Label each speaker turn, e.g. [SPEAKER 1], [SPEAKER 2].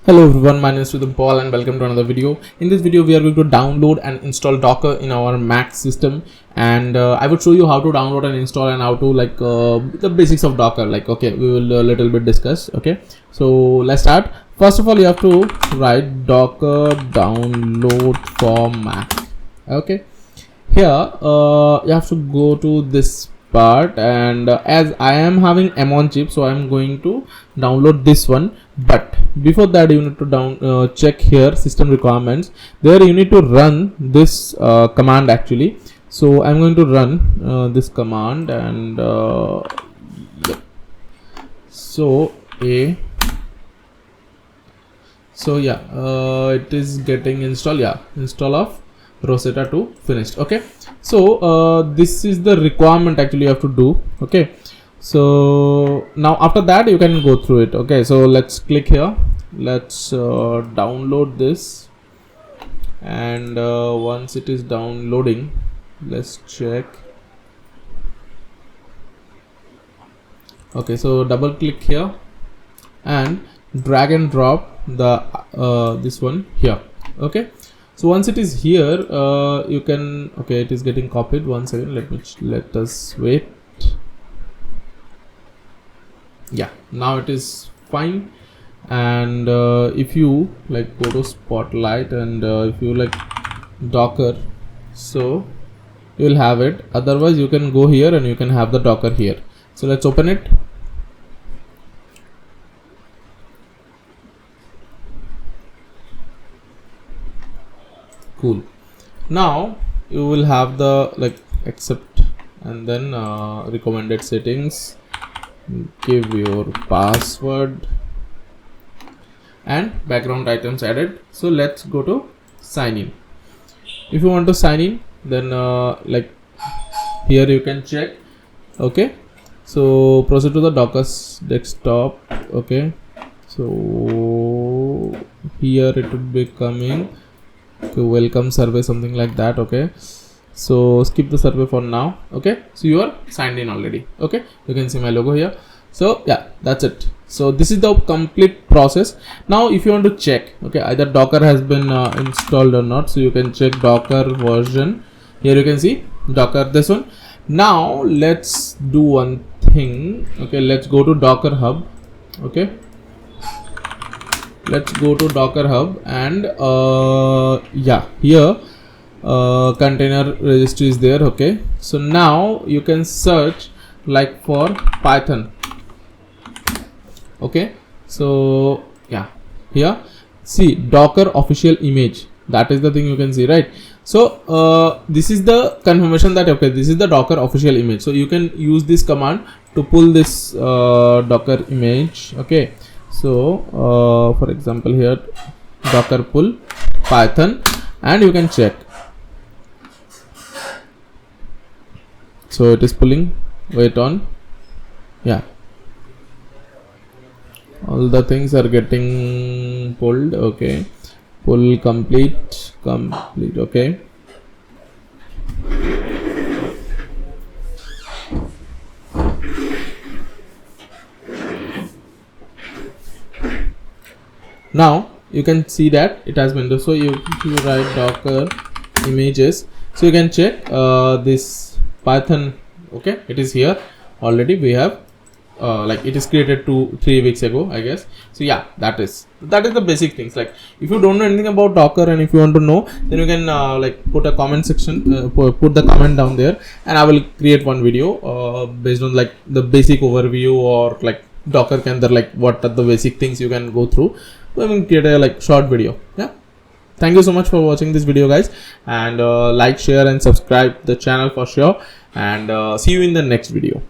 [SPEAKER 1] Hello everyone, my name is Sudham Paul and welcome to another video. In this video we are going to download and install Docker in our Mac system, and I would show you how to download and install and how to the basics of Docker. Okay, we will a little bit discuss. Okay, so let's start. First of all, you have to write Docker download for Mac. Okay, here you have to go to this part, and as I am having M on chip, so I am going to download this one. But before that, you need to check here system requirements. There you need to run this command actually. So I'm going to run this command, and yep. So it is getting installed. Yeah, install of Rosetta 2 finished. Okay, so this is the requirement actually you have to do. Okay, so now after that you can go through it. Okay, so let's click here, let's download this, and once it is downloading, let's check. Okay, so double click here and drag and drop the this one here. Okay, so once it is here, you can, okay, it is getting copied. One second, let us wait. Yeah, now it is fine. And if you go to Spotlight, and if you Docker, so you will have it. Otherwise you can go here and you can have the Docker here. So let's open it. Cool. Now you will have the accept, and then recommended settings, give your password, and background items added. So let's go to sign in. If you want to sign in, then here you can check. Okay, so proceed to the Docker's desktop. Okay, so here it would be coming. Okay, welcome survey, something like that. Okay, so skip the survey for now. Okay, so you are signed in already. Okay, you can see my logo here. So yeah, that's it. So this is the complete process. Now if you want to check, okay, either Docker has been installed or not, so you can check Docker version. Here you can see Docker, this one. Now let's do one thing. Okay, let's go to Docker Hub. Okay, let's go to Docker Hub, and yeah, here container registry is there. Okay, so now you can search for Python. Okay, so yeah, here see Docker official image. That is the thing you can see, right? So this is the confirmation that okay, this is the Docker official image. So you can use this command to pull this Docker image. Okay, so for example here, Docker pull Python, and you can check. So it is pulling. Wait on. Yeah, all the things are getting pulled. Okay, pull complete. Okay, now you can see that it has been done. So you write Docker images, so you can check this Python. Okay, it is here already. We have it is created 2-3 weeks ago, I guess. So yeah, that is the basic things. If you don't know anything about Docker, and if you want to know, then you can put a comment section, put the comment down there, and I will create one video based on the basic overview, or Docker what are the basic things you can go through. So I will create a short video. Yeah, thank you so much for watching this video, guys, and share and subscribe the channel for sure, and see you in the next video.